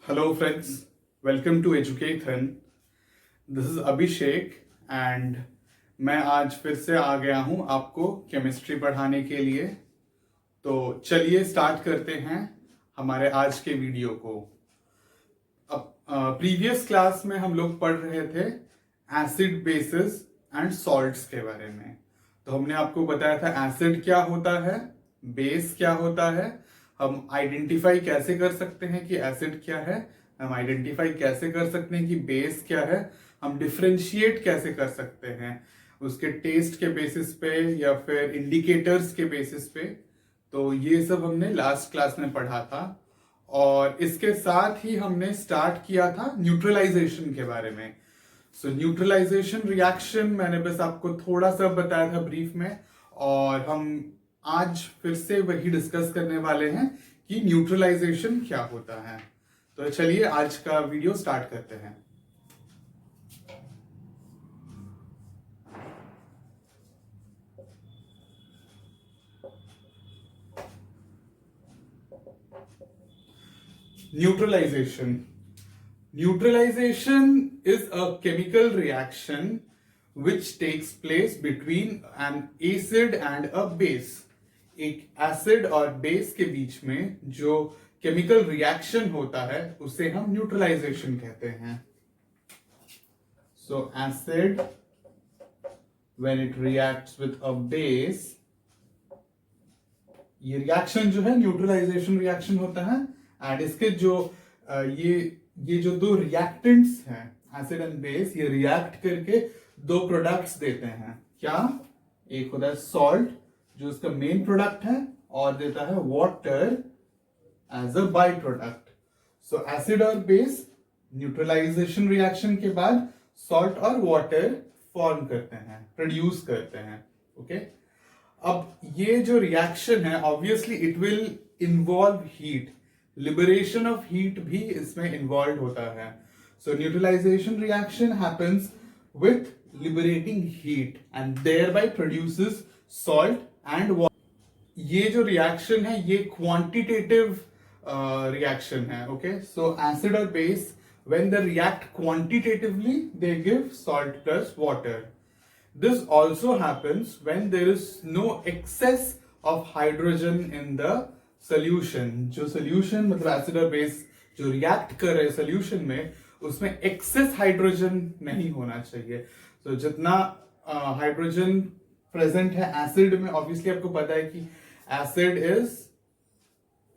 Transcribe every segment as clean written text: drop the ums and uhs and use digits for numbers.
Hello friends, welcome to Educathan. This is Abhishek and मैं आज फिर से आ गया हूं आपको केमिस्ट्री पढ़ाने के लिए। तो चलिए स्टार्ट करते हैं हमारे आज के वीडियो को। अब प्रीवियस क्लास में हम लोग पढ़ रहे थे एसिड बेसिस एंड सॉल्ट्स के बारे में। तो हमने आपको बताया था एसिड क्या होता है, बेस क्या होता है, हम आइडेंटिफाई कैसे कर सकते हैं कि एसिड क्या है, हम आइडेंटिफाई कैसे कर सकते हैं कि बेस क्या है, हम डिफ्रेंशिएट कैसे कर सकते हैं उसके टेस्ट के बेसिस पे या फिर इंडिकेटर्स के बेसिस पे। तो ये सब हमने लास्ट क्लास में पढ़ा था और इसके साथ ही हमने स्टार्ट किया था न्यूट्रलाइजेशन के बारे में। सो न्यूट्रलाइजेशन रिएक्शन मैंने बस आपको थोड़ा सा बताया था ब्रीफ में, और हम आज फिर से वही डिस्कस करने वाले हैं कि न्यूट्रलाइजेशन क्या होता है। तो चलिए आज का वीडियो स्टार्ट करते हैं। Neutralisation Neutralization is a chemical reaction which takes place between an acid and a base. एक एसिड और बेस के बीच में जो केमिकल रिएक्शन होता है उसे हम न्यूट्रलाइजेशन कहते हैं। सो acid when it reacts with a base, ये रिएक्शन जो है न्यूट्रलाइजेशन रिएक्शन होता है। एंड इसके जो ये जो दो रिएक्टेंट्स हैं एसिड एंड बेस, ये रिएक्ट करके दो प्रोडक्ट्स देते हैं। क्या? एक होता है सॉल्ट जो इसका मेन प्रोडक्ट है और देता है water as a byproduct. So acid और बेस न्यूट्रलाइजेशन रिएक्शन के बाद सॉल्ट और वाटर फॉर्म करते हैं, प्रोड्यूस करते हैं। ओके अब ये जो रिएक्शन है obviously it will involve heat, liberation of heat भी इसमें इन्वॉल्व होता है। So neutralisation reaction happens with liberating heat and thereby produces salt and water. ये जो रिएक्शन है ये क्वांटिटेटिव रिएक्शन है। ओके सो एसिड और base when they react quantitatively they give salt plus water. This also happens when there is no excess of hydrogen in the solution. जो solution मतलब acid और base जो react कर रहे solution में उसमें access hydrogen नहीं होना चाहिए। तो जितना हाइड्रोजन प्रेजेंट है एसिड में, ऑब्वियसली आपको पता है कि acid is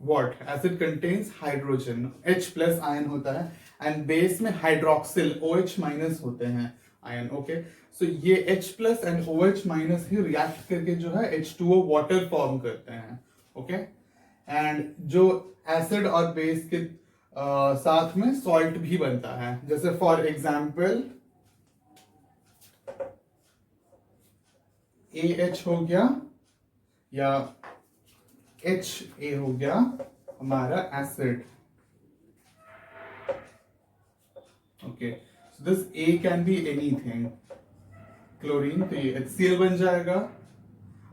what, acid contains hydrogen, H plus ion होता है, एंड बेस में हाइड्रोक्सिल OH माइनस होते हैं आयन। ओके सो ये H plus and OH minus he react करके जो है H2O वाटर फॉर्म करते हैं। ओके एंड जो एसिड और बेस के साथ में सॉल्ट भी बनता है, जैसे फॉर एग्जाम्पल AH हो गया या HA हो गया हमारा acid. Okay so this A can be anything, chlorine, तो ये HCl बन जाएगा।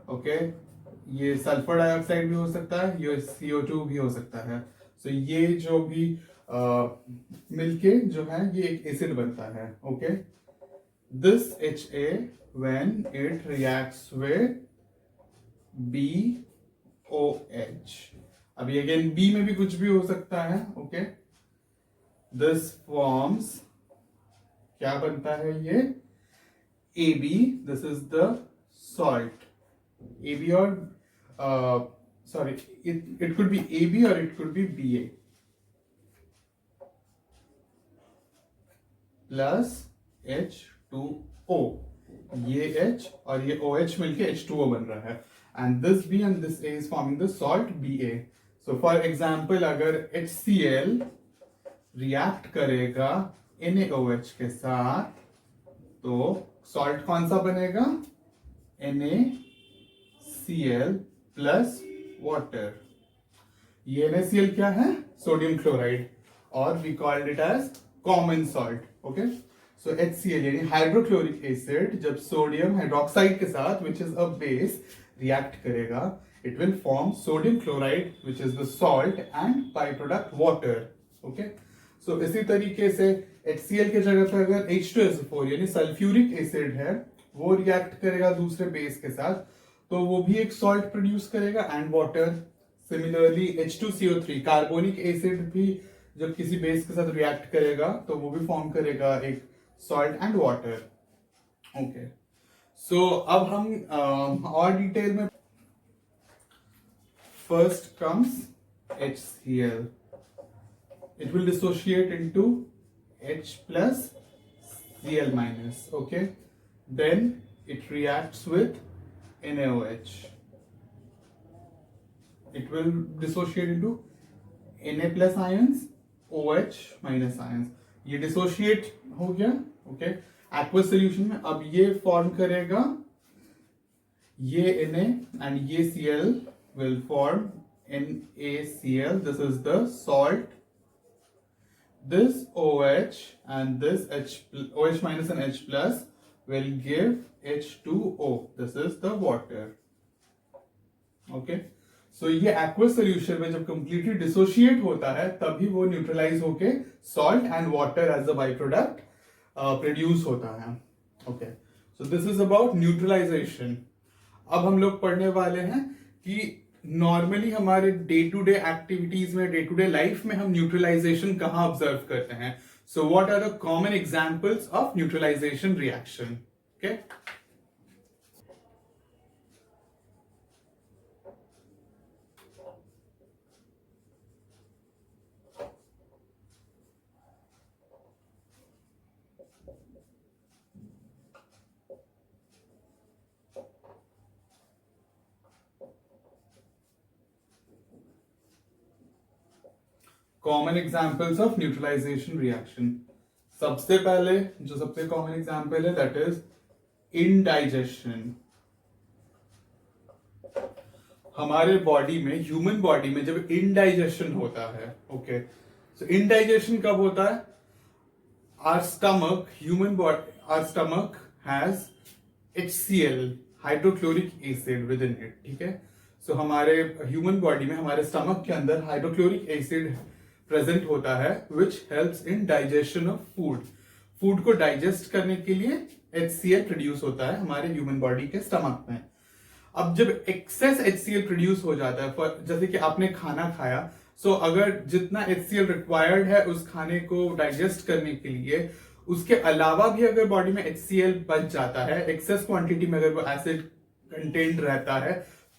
ओके ये सल्फर डाइऑक्साइड भी हो सकता है, ये CO2 भी हो सकता है। सो ये जो भी मिलके जो है ये एक एसिड बनता है। Okay this HA when it reacts with BOH, अभी अगेन B में भी कुछ भी हो सकता है। ओके दिस फॉर्म्स, क्या बनता है ये AB, this is the salt. AB और sorry it could be AB or it could be BA plus H2O, ये H और ये OH मिलके H2O बन रहा है, and this B and this A is forming the salt BA. So for example अगर HCl react करेगा NaOH के साथ तो सॉल्ट कौन सा बनेगा? NaCl plus water. ये NaCl क्या है? सोडियम क्लोराइड, और we called it as common salt. Okay so HCl यानी हाइड्रोक्लोरिक एसिड जब सोडियम हाइड्रोक्साइड के साथ which is a base react करेगा, it will form sodium chloride which is the salt and byproduct water. Okay so इसी तरीके से HCl की जगह पे अगर H2SO4 यानी सल्फ्यूरिक एसिड है, वो रिएक्ट करेगा दूसरे बेस के साथ, तो वो भी एक सॉल्ट प्रोड्यूस करेगा and water. Similarly H2CO3 carbonic acid भी जब किसी बेस के साथ रिएक्ट करेगा तो वो भी फॉर्म करेगा एक सॉल्ट एंड वाटर। ओके, सो अब हम और डिटेल में, first comes HCl. It will dissociate into H plus Cl minus. Okay, then it reacts with NaOH. It will dissociate into Na plus ions, OH minus ions. ये dissociate हो गया. Okay, aqueous solution में अब ये form करेगा, ये Na and ये Cl will form NaCl. This is the salt. This OH and this OH minus and H plus will give H2O. This is the water. Okay. So ये aqueous solution में जब completely dissociate होता है तभी वो neutralize होके salt and water as a byproduct produce होता है. Okay. So this is about neutralization. अब हम लोग पढ़ने वाले हैं कि नॉर्मली हमारे डे टू डे एक्टिविटीज में, डे टू डे लाइफ में हम न्यूट्रलाइजेशन कहाँ ऑब्जर्व करते हैं. So what are the common examples of neutralisation reaction. Okay, common examples of neutralisation reaction. सबसे पहले जो सबसे कॉमन एग्जांपल है दैट इज इनडाइजेशन. हमारे बॉडी में, ह्यूमन बॉडी में जब इनडाइजेशन होता है, ओके, सो इनडाइजेशन कब होता है? Our stomach, human body, our stomach has HCl, hydrochloric acid within it. ठीक है, सो हमारे ह्यूमन बॉडी में, हमारे स्टमक के अंदर हाइड्रोक्लोरिक एसिड प्रेजेंट होता है which helps in digestion of food. Food को डाइजेस्ट करने के लिए HCl प्रोड्यूस होता है हमारे ह्यूमन बॉडी के स्टमक में. अब जब एक्सेस HCl प्रोड्यूस हो जाता है, जैसे कि आपने खाना खाया, सो अगर जितना HCl रिक्वायर्ड है उस खाने को डाइजेस्ट करने के लिए, उसके अलावा भी अगर बॉडी में HCl बच जाता है, एक्सेस क्वांटिटी में अगर वो एसिड कंटेंट रहता है,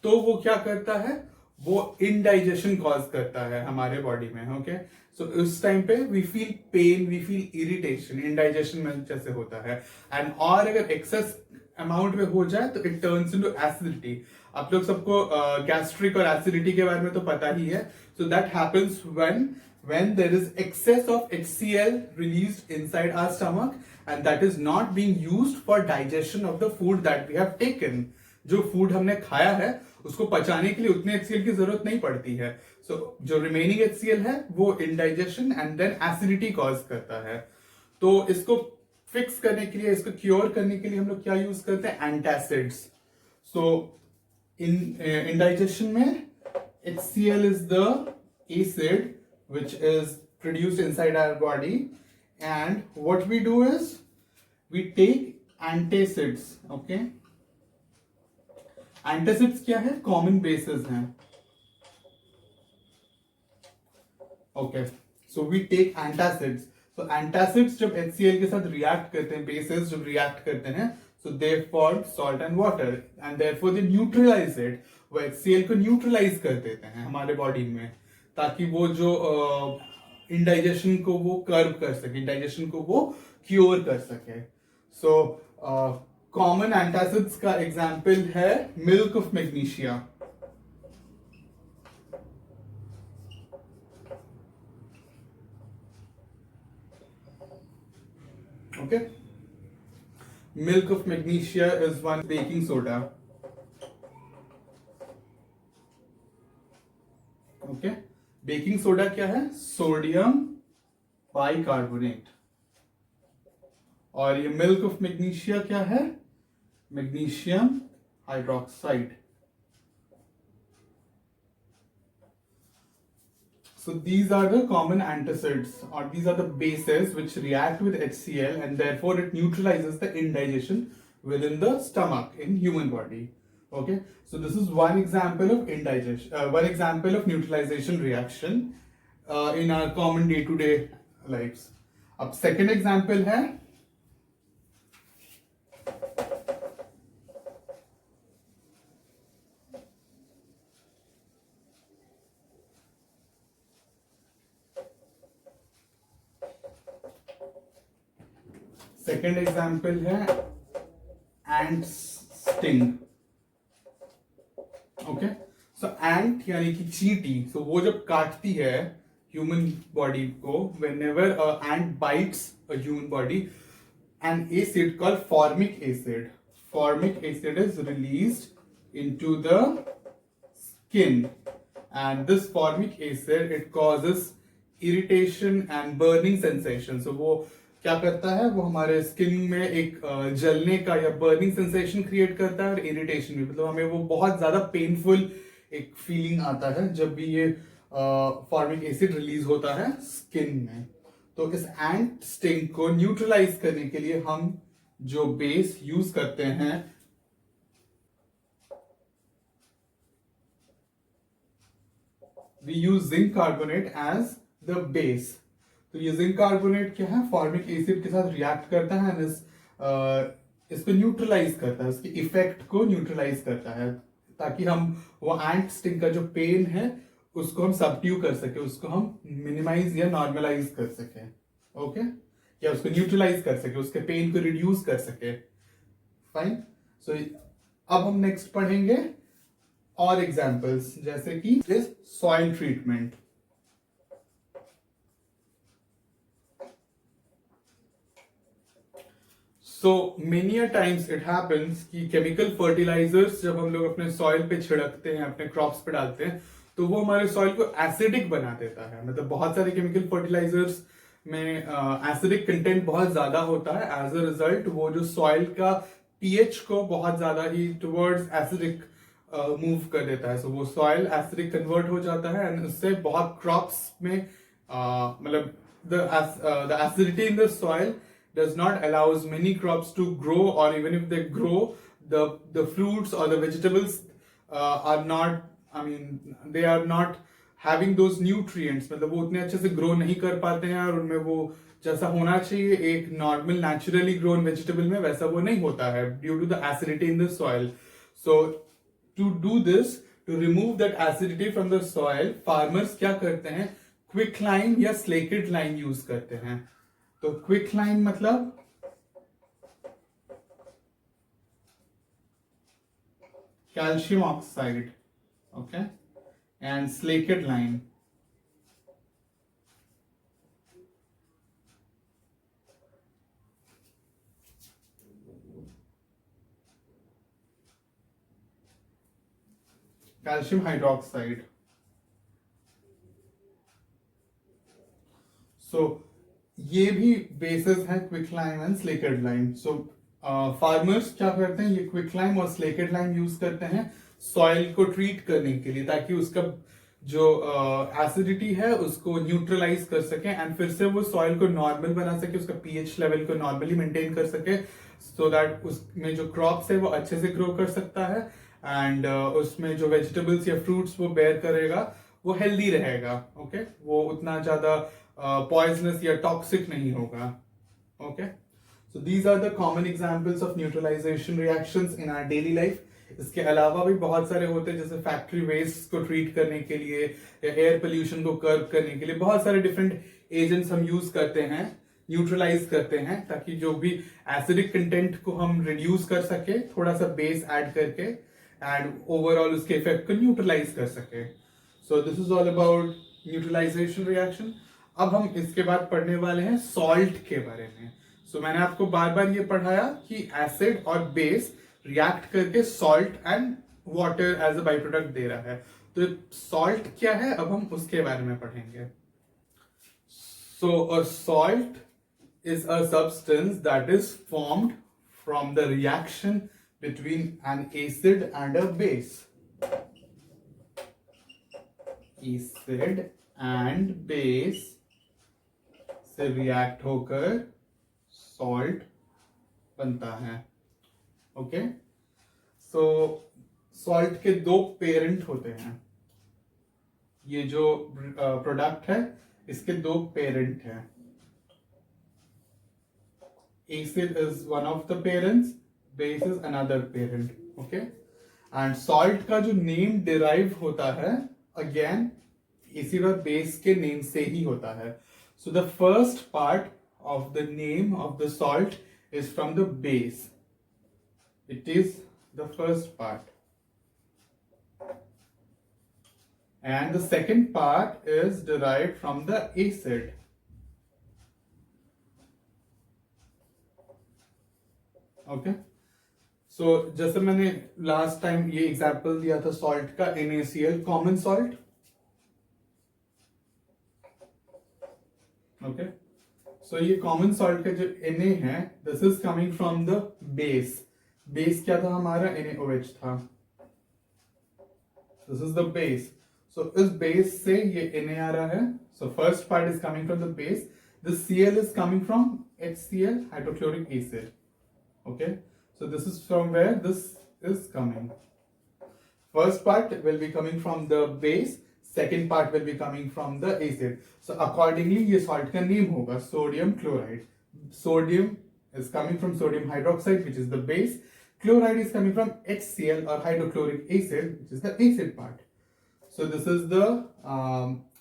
तो वो क्या करता है? वो इनडाइजेशन कॉज करता है हमारे बॉडी में. ओके, सो उस टाइम पे we feel pain, we feel irritation, indigestion में जैसे होता है. एंड और अगर एक्सेस अमाउंट में हो जाए तो इट टर्न्स इनटू एसिडिटी. आप लोग सबको गैस्ट्रिक और एसिडिटी के बारे में तो पता ही है. So that happens when there is excess of HCl released inside our stomach and that is not being used for digestion of the food that we have taken. जो फूड हमने खाया है उसको पचाने के लिए उतने HCl की जरूरत नहीं पड़ती है. सो जो रिमेनिंग HCl है वो indigestion and then acidity cause करता है. तो इसको फिक्स करने के लिए, इसको क्योर करने के लिए हम लोग क्या यूज करते हैं? एंटासिड्स. सो इनडाइजेशन में HCl is the acid which is produced inside our body, and what we do is we take antacids. Okay, antacids क्या है? कॉमन बेसिस हैं. Okay, so we take antacids. तो एंटासिड्स जब HCl के साथ react करते हैं, बेसिस जब रिएक्ट करते हैं, so they form salt and water and therefore they neutralize it. वो HCl को न्यूट्रलाइज कर देते हैं हमारे बॉडी में, ताकि वो जो इंडाइजेशन को वो कर्व कर सके, इंडाइजेशन को वो क्योर कर सके. सो कॉमन एंटासिड्स का एग्जाम्पल है milk of magnesia. Okay, milk of magnesia is one. Baking soda. Okay, baking soda क्या है? Sodium bicarbonate. और ये मिल्क ऑफ मैग्नीशिया क्या है? Magnesium hydroxide. So So these are the common antacids, or these are the bases which react with HCl, and therefore it neutralizes the indigestion within the stomach in human body. Okay, so this is one example of indigestion, one example of neutralization reaction in our common day-to-day lives. अब second example है second example है एंट sting. Okay, सो एंट यानी कि चींटी, सो वो जब काटती है ह्यूमन बॉडी को, whenever ant bytes a human body, N acid called formic acid is released into the skin, and this formic acid it causes irritation and burning sensation. So वो क्या करता है, वो हमारे स्किन में एक जलने का या बर्निंग सेंसेशन क्रिएट करता है, और इरिटेशन भी, मतलब हमें वो बहुत ज्यादा पेनफुल एक फीलिंग आता है जब भी ये फॉर्मिक एसिड रिलीज होता है स्किन में. तो इस एंट स्टिंग को न्यूट्रलाइज करने के लिए हम जो बेस यूज करते हैं, we use zinc carbonate as the base. तो ये जिंक कार्बोनेट क्या है, फॉर्मिक एसिड के साथ रिएक्ट करता है, इसको न्यूट्रलाइज करता है, उसके इफेक्ट को न्यूट्रलाइज करता है, ताकि हम वो एंट स्टिंग का जो पेन है उसको हम सबड्यू कर सके, उसको हम मिनिमाइज या नॉर्मलाइज कर सके. ओके, या उसको न्यूट्रलाइज कर सके, उसके पेन को रिड्यूस कर सके. फाइन. सो अब हम नेक्स्ट पढ़ेंगे और एग्जाम्पल्स, जैसे कि soil treatment. So many a times it happens कि केमिकल फर्टिलाइजर्स जब हम लोग अपने सॉइल पे छिड़कते हैं, अपने क्रॉप्स पे डालते हैं, तो वो हमारे सॉइल को एसिडिक बना देता है. मतलब बहुत सारे केमिकल फर्टिलाइजर्स में एसिडिक कंटेंट बहुत ज्यादा होता है. एज अ रिजल्ट वो जो सॉइल का पीएच को बहुत ज्यादा ही टुवर्ड्स एसिडिक मूव कर देता है. सो वो सॉइल एसिडिक कन्वर्ट हो जाता है, एंड उससे बहुत क्रॉप्स में मतलब the acidity in the soil does not allows many crops to grow, or even if they grow, the fruits or the vegetables are not, I mean they are not having those nutrients. मतलब वो उतने अच्छे से grow नहीं कर पाते हैं, और उनमें वो जैसा होना चाहिए एक नॉर्मल नेचुरली ग्रोन वेजिटेबल में, वैसा वो नहीं होता है due to the acidity in the soil. So to do this, to remove that acidity from the soil, farmers क्या करते हैं, क्विक लाइम या स्लेकेट लाइम यूज करते हैं. तो क्विक लाइम मतलब calcium oxide, okay, and slaked lime calcium hydroxide. So ये भी बेसिस है quick lime and slaked lime. So farmers क्या करते हैं, ये क्विक लाइम और स्लेकेट लाइम यूज करते हैं सॉइल को ट्रीट करने के लिए, ताकि उसका जो एसिडिटी है उसको न्यूट्रलाइज कर सके, एंड फिर से वो सॉइल को नॉर्मल बना सके, उसका पीएच लेवल को नॉर्मली मेंटेन कर सके, सो दैट उसमें जो क्रॉप्स है वो अच्छे से ग्रो कर सकता है, एंड उसमें जो वेजिटेबल्स या फ्रूट्स वो बेयर करेगा वो हेल्दी रहेगा. ओके, वो उतना ज्यादा पॉइजनस या टॉक्सिक नहीं होगा. Okay, so these are the common examples of neutralisation reactions in our daily life. इसके अलावा भी बहुत सारे होते हैं, जैसे फैक्ट्री वेस्ट को ट्रीट करने के लिए या एयर पोल्यूशन को कर्ब करने के लिए बहुत सारे डिफरेंट एजेंट्स हम यूज करते हैं, न्यूट्रलाइज करते हैं, ताकि जो भी एसिडिक कंटेंट को हम रिड्यूस कर सके, थोड़ा सा बेस ऐड करके, एंड ओवरऑल उसके इफेक्ट को न्यूट्रलाइज कर सके. So this is all about neutralisation reaction. अब हम इसके बाद पढ़ने वाले हैं सॉल्ट के बारे में. सो मैंने आपको बार बार ये पढ़ाया कि एसिड और बेस रिएक्ट करके salt and water as a by product दे रहा है. तो सॉल्ट क्या है, अब हम उसके बारे में पढ़ेंगे. So a salt is a substance that is formed from the reaction between an acid and a base. Acid and base से रिएक्ट होकर सॉल्ट बनता है। ओके, सो सॉल्ट के दो पेरेंट होते हैं। ये जो प्रोडक्ट है इसके दो पेरेंट हैं। Acid is one of the parents, base is another parent. Okay, and salt का जो name derive होता है again acid और base के name से ही होता है। So the first part of the name of the salt is from the base. It is the first part. And the second part is derived from the acid. Okay, so जैसे मैंने last time ये example दिया था salt का, NaCl common salt. Okay, so ये common salt का जो Na है, this is coming from the base. Base क्या था हमारा? NaOH था। This is the base. So इस बेस से ये Na आ रहा है। So first part is coming from the base. This Cl is coming from HCl, hydrochloric acid. Okay, so this is from where this is coming. First part will be coming from the base, second part will be coming from the acid. So accordingly ये salt का name होगा sodium chloride. Sodium is coming from sodium hydroxide, which is the base. Chloride is coming from HCl or hydrochloric acid, which is the acid part. So this is the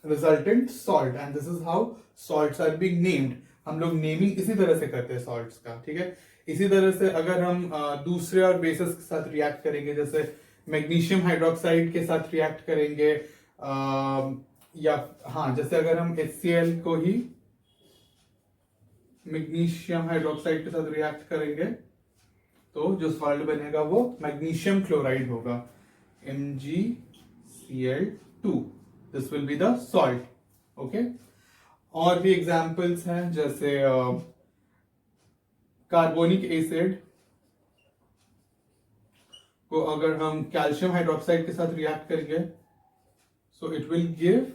resultant salt, and this is how salts are being named. हम लोग naming इसी तरह से करते हैं salts का, ठीक है। इसी तरह से अगर हम दूसरे और बेसिस के साथ रिएक्ट करेंगे, जैसे मैग्नीशियम हाइड्रोक्साइड के साथ रिएक्ट करेंगे, या हाँ, जैसे अगर हम HCl को ही मैग्नीशियम हाइड्रोक्साइड के साथ रिएक्ट करेंगे तो जो सॉल्ट बनेगा वो मैग्नीशियम क्लोराइड होगा, MgCl2। This will be the salt. Okay, और भी एग्जाम्पल्स हैं, जैसे कार्बोनिक एसिड को अगर हम कैल्शियम हाइड्रोक्साइड के साथ रिएक्ट करेंगे, so it will give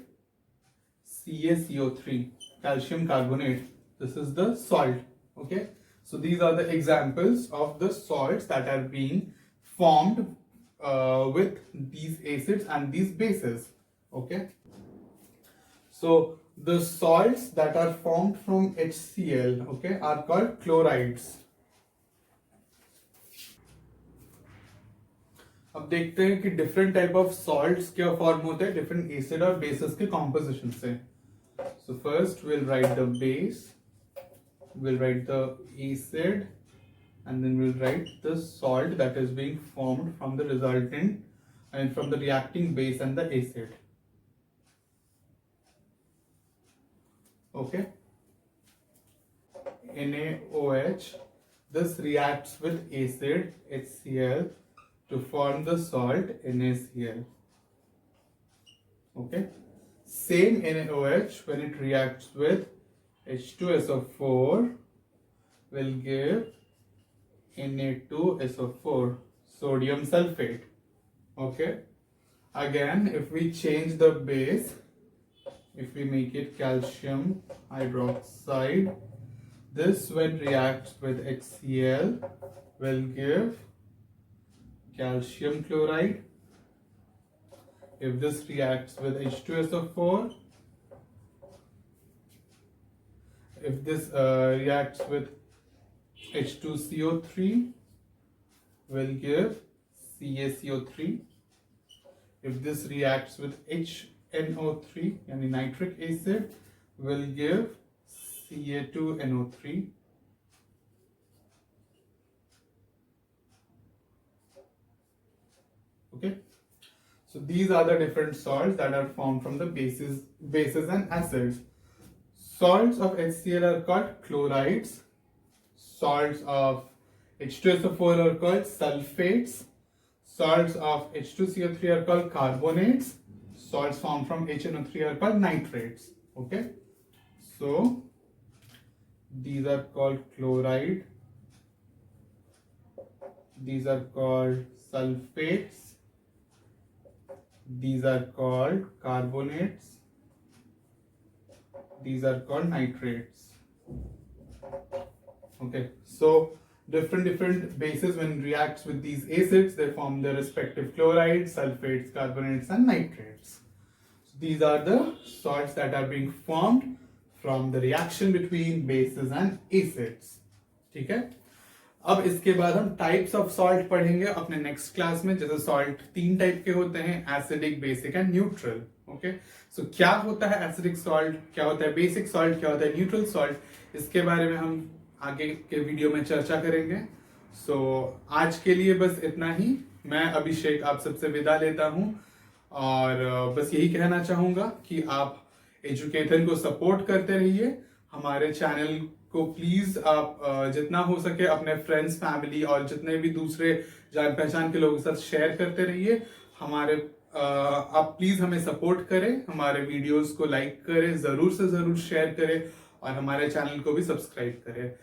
CaCO3, calcium carbonate. This is the salt. Okay, so these are the examples of the salts that are being formed with these acids and these bases. Okay, so the salts that are formed from HCl, okay, are called chlorides. अब देखते हैं कि different type of salts क्या form होते हैं different acid और basis के composition से। So first will write the base, we'll write the acid, and then we'll write the salt that is being formed from the resultant and from the reacting base and the acid. Okay, NaOH, this reacts with acid HCl to form the salt NaCl. Okay, same NaOH when it reacts with H2SO4 will give Na2SO4, sodium sulfate. Okay, again if we change the base, if we make it calcium hydroxide, this when reacts with HCl will give calcium chloride. If this reacts with H2SO4, if this reacts with H2CO3 will give CaCO3. If this reacts with HNO3 yani nitric acid will give Ca2NO3. Okay, so these are the different salts that are formed from the bases and acids. Salts of HCl are called chlorides. Salts of H2SO4 are called sulfates. Salts of H2CO3 are called carbonates. Salts formed from HNO3 are called nitrates. Okay, so these are called chloride. These are called sulfates. These are called carbonates. these are called nitrates. Okay, so different bases when reacts with these acids, they form their respective chlorides, sulfates, carbonates and nitrates. So these are the salts that are being formed from the reaction between bases and acids. ठीक है, अब इसके बाद हम types of salt पढ़ेंगे अपने next class में. जैसे सॉल्ट 3 टाइप के होते हैं, acidic, basic and neutral. Okay, so क्या होता है एसिडिक सॉल्ट, क्या होता है बेसिक सॉल्ट, क्या होता है न्यूट्रल सॉल्ट, इसके बारे में हम आगे के वीडियो में चर्चा करेंगे. सो आज के लिए बस इतना ही. मैं अभिषेक आप सबसे विदा लेता हूं और बस यही कहना चाहूंगा कि आप एजुकेथन को सपोर्ट करते रहिए. हमारे चैनल को प्लीज आप जितना हो सके अपने फ्रेंड्स, फैमिली और जितने भी दूसरे जान पहचान के लोगों के साथ शेयर करते रहिए. हमारे आप प्लीज हमें सपोर्ट करें, हमारे वीडियोस को लाइक करें, जरूर से जरूर शेयर करें और हमारे चैनल को भी सब्सक्राइब करें.